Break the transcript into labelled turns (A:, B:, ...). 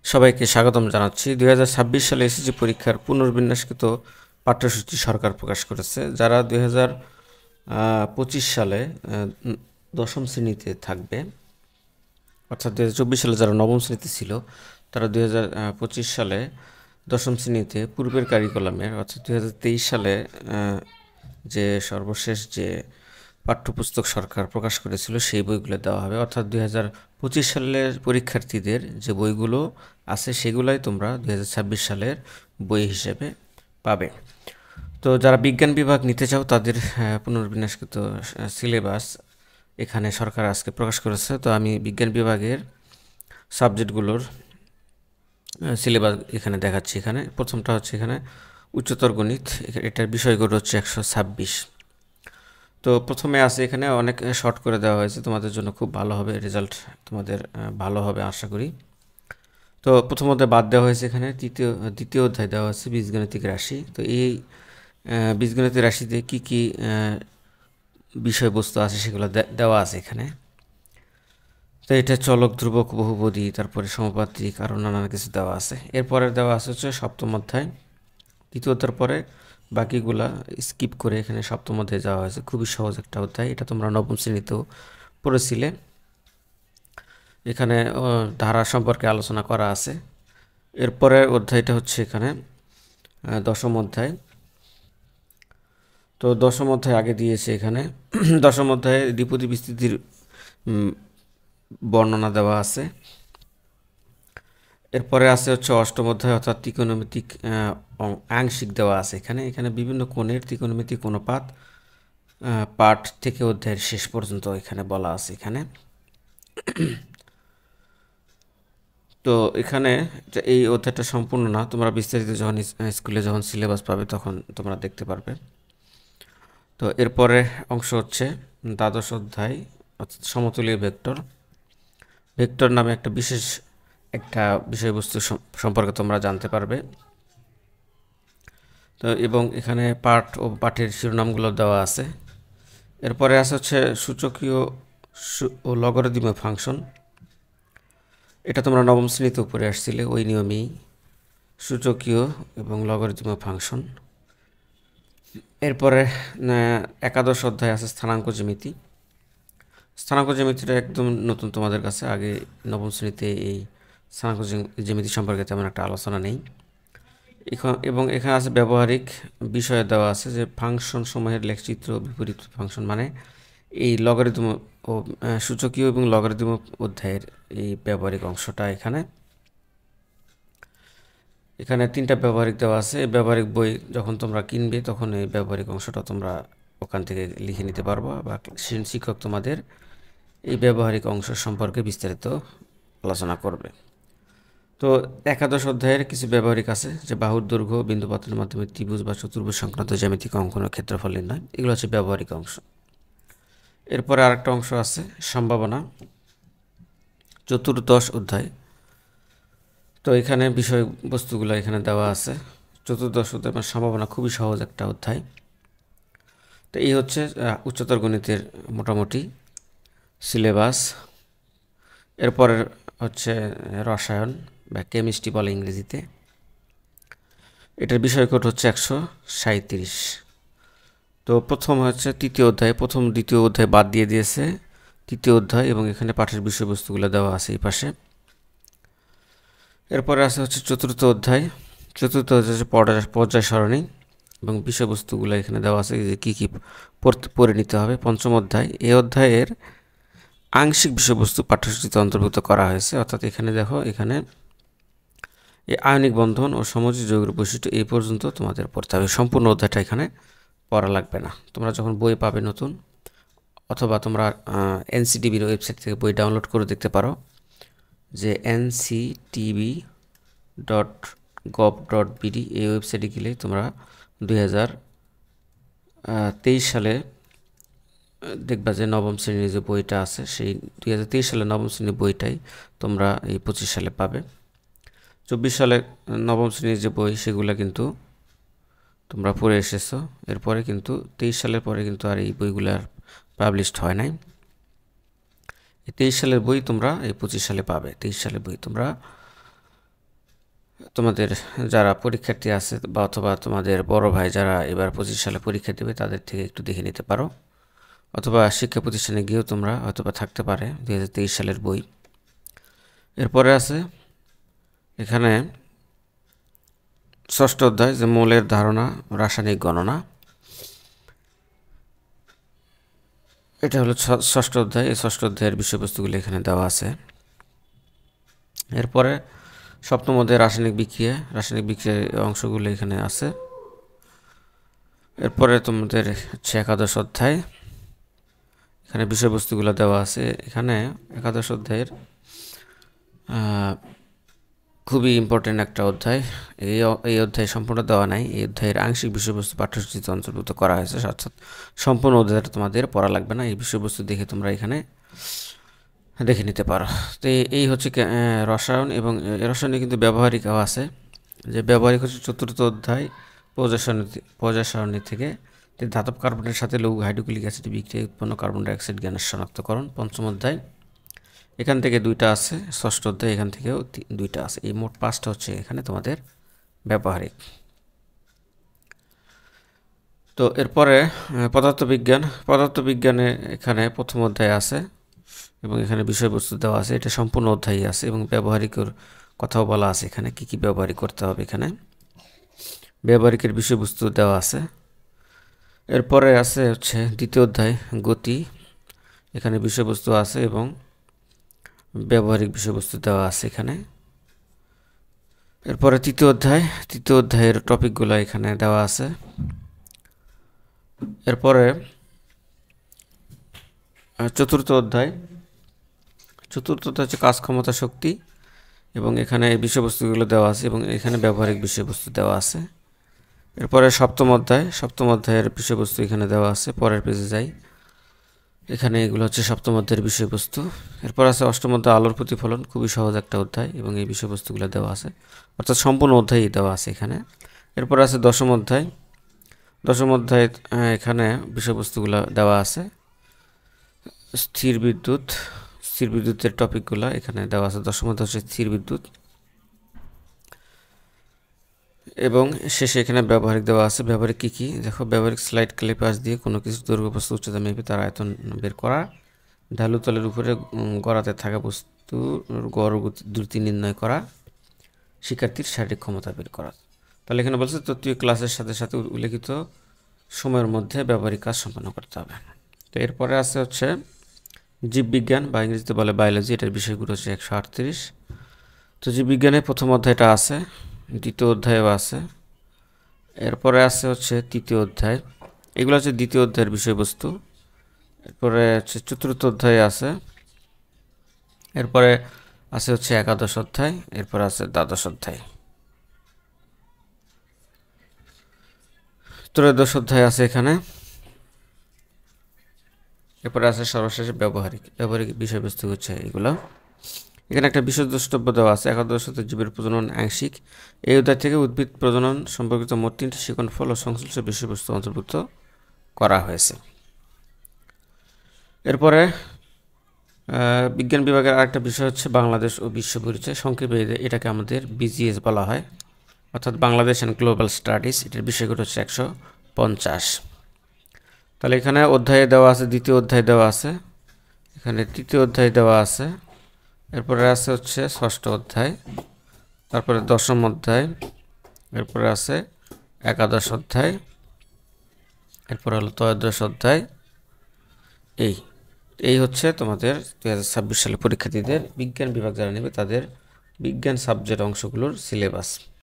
A: সবাইকে স্বাগতম জানাচ্ছি। 2026 সালে এসএসসি পরীক্ষার পুনর্বিন্যাসকৃত পাঠ্যসূচি সরকার প্রকাশ করেছে। যারা 2025 সালে দশম শ্রেণীতে থাকবে, অর্থাৎ 2024 সালে যারা নবম শ্রেণীতে ছিল, তারা 2025 সালে দশম শ্রেণীতে পূর্বের কারিকুলামের, অর্থাৎ 2023 সালে যে সর্বশেষ যে পাঠ্যপুস্তক সরকার প্রকাশ করেছিল সেই বইগুলো দেওয়া হবে। অর্থাৎ 2025 সালের পরীক্ষার্থীদের যে বইগুলো আছে সেগুলাই তোমরা 2026 সালের বই হিসেবে পাবে। তো যারা বিজ্ঞান বিভাগ নিতে চাও তাদের পুনর্বিন্যাসকৃত সিলেবাস এখানে সরকার আজকে প্রকাশ করেছে। তো আমি বিজ্ঞান বিভাগের সাবজেক্টগুলোর সিলেবাস এখানে দেখাচ্ছি। এখানে প্রথমটা হচ্ছে এখানে উচ্চতর গণিত, এটার বিষয়গুলো হচ্ছে 126। তো প্রথমে আছে এখানে অনেক শর্ট করে দেওয়া হয়েছে, তোমাদের জন্য খুব ভালো হবে, রেজাল্ট তোমাদের ভালো হবে আশা করি। তো প্রথম অধ্যায় বাদ দেওয়া হয়েছে, এখানে দ্বিতীয় অধ্যায় দেওয়া হচ্ছে বীজগণিতিক রাশি। তো এই বীজগণিতিক রাশিতে কি কি বিষয়বস্তু আছে সেগুলো দেওয়া আছে এখানে। তো এটা চলক, ধ্রুবক, বহুপদী, তারপরে সমানুপাতিক আরও নানান কিছু দেওয়া আছে। এরপরে দেওয়া আছে হচ্ছে সপ্তম অধ্যায়। দ্বিতীয় অধ্যায়ের পরে বাকিগুলা স্কিপ করে এখানে সপ্তম অধ্যায়ে যাওয়া হয়েছে। খুবই সহজ একটা অধ্যায়, এটা তোমরা নবম শ্রেণীতেও পড়েছিলে। এখানে ধারা সম্পর্কে আলোচনা করা আছে। এরপরের অধ্যায়টা হচ্ছে এখানে দশম অধ্যায়। তো দশম অধ্যায় আগে দিয়েছে এখানে। দশম অধ্যায়ে দ্বিপদী বিস্তৃতির বর্ণনা দেওয়া আছে। এরপরে আছে হচ্ছে অষ্টম অধ্যায়, অর্থাৎ ত্রিকোণমিতিক আংশিক দেওয়া আছে এখানে। এখানে বিভিন্ন কোণের ত্রিকোণমিতিক অনুপাত পাঠ থেকে অধ্যায়ের শেষ পর্যন্ত এখানে বলা আছে এখানে। তো এখানে এই অধ্যায়টা সম্পূর্ণ না, তোমরা বিস্তারিত যখন স্কুলে যখন সিলেবাস পাবে তখন তোমরা দেখতে পারবে। তো এরপরে অংশ হচ্ছে দ্বাদশ অধ্যায়, অর্থাৎ সমতলীয় ভেক্টর। ভেক্টর নামে একটা বিশেষ একটা বিষয়বস্তু সম্পর্কে তোমরা জানতে পারবে। তো এবং এখানে পাঠ ও পাঠের শিরোনামগুলো দেওয়া আছে। এরপরে আছে হচ্ছে সূচকীয় ও লগারিদমীয় ফাংশন। এটা তোমরা নবম শ্রেণীতে উপরে আসছিলে, ওই নিয়মেই সূচকীয় এবং লগারিদমীয় ফাংশন। এরপরে একাদশ অধ্যায় আছে স্থানাঙ্ক জ্যামিতি। স্থানাঙ্ক জ্যামিতিটা একদম নতুন তোমাদের কাছে, আগে নবম শ্রেণীতে এই স্থানাঙ্ক জ্যামিতি সম্পর্কে তেমন একটা আলোচনা নেই। এবং এখানে আছে ব্যবহারিক বিষয় দেওয়া আছে, যে ফাংশন সমূহের লেখচিত্র, বিপরীত ফাংশন, মানে এই লগারিদম ও সূচকীয় এবং লগারিদম অধ্যায়ের এই ব্যবহারিক অংশটা এখানে। এখানে তিনটা ব্যবহারিক দেওয়া আছে। এই ব্যবহারিক বই যখন তোমরা কিনবে তখন এই ব্যবহারিক অংশটা তোমরা ওখান থেকে লিখে নিতে পারবো, বা শিক্ষক তোমাদের এই ব্যবহারিক অংশ সম্পর্কে বিস্তারিত আলোচনা করবে। তো একাদশ অধ্যায়ের কিছু ব্যবহারিক আছে, যে বাহুর দৈর্ঘ্য, বিন্দুপাতের মাধ্যমে ত্রিভুজ বা চতুর্ভুজ সংক্রান্ত জ্যামিতিক অঙ্কনের ক্ষেত্রফল নির্ণয়, এগুলো হচ্ছে ব্যবহারিক অংশ। এরপরে আরেকটা অংশ আছে সম্ভাবনা, চতুর্দশ অধ্যায়। তো এখানে বিষয়বস্তুগুলো এখানে দেওয়া আছে। চতুর্দশ অধ্যায় মানে সম্ভাবনা, খুবই সহজ একটা অধ্যায়। তো এই হচ্ছে উচ্চতর গণিতের মোটামুটি সিলেবাস। এরপরে হচ্ছে রসায়ন বা কেমিস্ট্রি বলে ইংরেজিতে। এটার বিষয়কোড হচ্ছে 137। তো প্রথম হচ্ছে তৃতীয় অধ্যায়, প্রথম দ্বিতীয় অধ্যায় বাদ দিয়ে দিয়েছে, তৃতীয় অধ্যায়, এবং এখানে পাঠের বিষয়বস্তুগুলো দেওয়া আছে এই পাশে। এরপরে আছে হচ্ছে চতুর্থ অধ্যায়। চতুর্থ অধ্যায় হচ্ছে পর্যায় সারণী, এবং বিষয়বস্তুগুলো এখানে দেওয়া আছে যে কী কী পড়ে নিতে হবে। পঞ্চম অধ্যায়, এই অধ্যায়ের আংশিক বিষয়বস্তু পাঠ্যসূচিতে অন্তর্ভুক্ত করা হয়েছে। অর্থাৎ এখানে দেখো, এখানে এই আয়নিক বন্ধন ও সমযোজী যৌগের বৈশিষ্ট্য এই পর্যন্ত তোমাদের পড়তে হবে। সম্পূর্ণ অধ্যায়টা এখানে পড়া লাগবে না। তোমরা যখন বই পাবে নতুন, অথবা তোমরা এনসিটিভির ওয়েবসাইট থেকে বই ডাউনলোড করে দেখতে পারো, যে nctv.gov.bd এই ওয়েবসাইটে গেলে তোমরা 2023 সালে দেখবা যে নবম শ্রেণীর যে বইটা আছে, সেই 2023 সালে নবম শ্রেণীর বইটাই তোমরা এই 25 সালে পাবে। 24 সালে নবম শ্রেণীর যে বই সেগুলো কিন্তু তোমরা পড়ে এসেছো। এরপরে কিন্তু 23 সালের পরে কিন্তু আর এই বইগুলো আর পাবলিশড হয় নাই। এই 23 সালের বই তোমরা এই 25 সালে পাবে। 23 সালের বই তোমরা তোমাদের যারা পরীক্ষার্থী আছে বা অথবা তোমাদের বড় ভাই যারা এবার 25 সালে পরীক্ষা দেবে তাদের থেকে একটু দেখে নিতে পারো, অথবা শিক্ষা প্রতিষ্ঠানে গিয়েও তোমরা হয়তোবা থাকতে পারে 2023 সালের বই। এরপরে আছে এখানে ষষ্ঠ অধ্যায়, যে মৌলের ধারণা, রাসায়নিক গণনা। এটা হলো ষষ্ঠ অধ্যায়। এই ষষ্ঠ অধ্যায়ের বিষয়বস্তুগুলো এখানে দেওয়া আছে। এরপরে সপ্তম অধ্যায় রাসায়নিক বিক্রিয়ার অংশগুলো এখানে আছে। এরপরে তোমাদের হচ্ছে একাদশ অধ্যায়, এখানে বিষয়বস্তুগুলো দেওয়া আছে। এখানে একাদশ অধ্যায়ের খুবই ইম্পর্টেন্ট একটা অধ্যায়। এই অধ্যায় সম্পূর্ণ দেওয়া নাই, এই অধ্যায়ের আংশিক বিষয়বস্তু পাঠ্যসূচিতে অন্তর্ভুক্ত করা হয়েছে, অর্থাৎ সম্পূর্ণ অধ্যায়টা তোমাদের পড়া লাগবে না, এই বিষয়বস্তু দেখে তোমরা এখানে দেখে নিতে পারো। তো এই হচ্ছে রসায়ন, এবং রসায়নে কিন্তু ব্যবহারিকও আছে। যে ব্যবহারিক হচ্ছে চতুর্থ অধ্যায়, পর্যায় সারণী থেকে ধাতব কার্বনের সাথে লৌহ হাইড্রোক্লিক অ্যাসিড বিক্রিয়ায় উৎপন্ন কার্বন ডাইঅক্সাইড গ্যাসের শনাক্তকরণ। পঞ্চম অধ্যায়, এখান থেকে 2টা আছে। ষষ্ঠ অধ্যায়, এখান থেকেও 2টা আছে। এই মোট 5টা হচ্ছে এখানে তোমাদের ব্যবহারিক। তো এরপরে পদার্থবিজ্ঞানে এখানে প্রথম অধ্যায় আছে এবং এখানে বিষয়বস্তু দেওয়া আছে। এটা সম্পূর্ণ অধ্যায়ই আছে এবং ব্যবহারিকের কথাও বলা আছে, এখানে কি কি ব্যবহারিক করতে হবে, এখানে ব্যবহারিকের বিষয়বস্তু দেওয়া আছে। এরপরে আছে হচ্ছে দ্বিতীয় অধ্যায় গতি, এখানে বিষয়বস্তু আছে এবং ব্যবহারিক বিষয়বস্তু দেওয়া আছে এখানে। এরপরে তৃতীয় অধ্যায়ের টপিকগুলো এখানে দেওয়া আছে। এরপরে চতুর্থ অধ্যায় হচ্ছে কাজ, ক্ষমতা, শক্তি, এবং এখানে এই বিষয়বস্তুগুলো দেওয়া আছে এবং এখানে ব্যবহারিক বিষয়বস্তু দেওয়া আছে। এরপরে সপ্তম অধ্যায়ের বিষয়বস্তু এখানে দেওয়া আছে। পরের পেজে যাই, এখানে এগুলো হচ্ছে সপ্তম অধ্যায়ের বিষয়বস্তু। এরপর আছে অষ্টম অধ্যায় আলোর প্রতিফলন, খুবই সহজ একটা অধ্যায় এবং এই বিষয়বস্তুগুলো দেওয়া আছে, অর্থাৎ সম্পূর্ণ অধ্যায়ই দেওয়া আছে এখানে। এরপর আছে দশম অধ্যায় এখানে বিষয়বস্তুগুলো দেওয়া আছে। স্থির বিদ্যুতের টপিকগুলো এখানে দেওয়া আছে। দশম অধ্যায় হচ্ছে স্থির বিদ্যুৎ, এবং শেষে এখানে ব্যবহারিক দেওয়া আছে। ব্যবহারিক কী দেখো, ব্যবহারিক স্লাইড ক্লিপাস দিয়ে কোনো কিছু দৈর্ঘ্য প্রস্থ উচ্চতা মেপে তার আয়তন বের করা, ঢালু তলের উপরে গড়াতে থাকা বস্তুর গড় দ্রুতি নির্ণয় করা, শিক্ষার্থীর শারীরিক ক্ষমতা বের করা। তাহলে এখানে বলছে তত্ত্বীয় ক্লাসের সাথে সাথে উল্লেখিত সময়ের মধ্যে ব্যবহারিক কাজ সম্পন্ন করতে হবে। তো এরপরে আছে হচ্ছে জীববিজ্ঞান বা ইংরেজিতে বলে বায়োলজি, এটার বিষয়গুলো হচ্ছে 138। তো জীববিজ্ঞানের প্রথম অধ্যায়টা আছে, দ্বিতীয় অধ্যায়ও আছে। এরপরে আছে হচ্ছে তৃতীয় অধ্যায়, এগুলো হচ্ছে দ্বিতীয় অধ্যায়ের বিষয়বস্তু। এরপরে হচ্ছে চতুর্থ অধ্যায় আছে। এরপরে আছে হচ্ছে একাদশ অধ্যায়। এরপরে আছে দ্বাদশ অধ্যায়। ত্রয়োদশ অধ্যায় আছে এখানে। এরপরে আছে সর্বশেষে ব্যবহারিক বিষয়বস্তু হচ্ছে এগুলো। এখানে একটা বিশেষ দ্রষ্টব্য দেওয়া আছে, একাদশ অধ্যায় জীবের প্রজনন আংশিক। এই অধ্যায় থেকে উদ্ভিদ প্রজনন সম্পর্কিত মোট 3টি শিকড়, ফল ও সংশ্লিষ্ট বিষয়বস্তু অন্তর্ভুক্ত করা হয়েছে। এরপরে বিজ্ঞান বিভাগের আরেকটা বিষয় হচ্ছে বাংলাদেশ ও বিশ্ব পরিচয়, সংক্ষেপে এটাকে আমাদের বিজিএস বলা হয়, অর্থাৎ বাংলাদেশ অ্যান্ড গ্লোবাল স্টাডিজ। এটার বিষয়গুলো হচ্ছে 150। তাহলে এখানে অধ্যায়ে দেওয়া আছে, দ্বিতীয় অধ্যায় দেওয়া আছে, এখানে তৃতীয় অধ্যায় দেওয়া আছে। এরপরে আছে হচ্ছে ষষ্ঠ অধ্যায়, তারপরে দশম অধ্যায়, এরপরে আছে একাদশ অধ্যায়, এরপরে হলো ত্রয়োদশ অধ্যায়। এই হচ্ছে তোমাদের 2026 সালে পরীক্ষার্থীদের, বিজ্ঞান বিভাগ যারা নেবে তাদের বিজ্ঞান সাবজেক্ট অংশগুলোর সিলেবাস।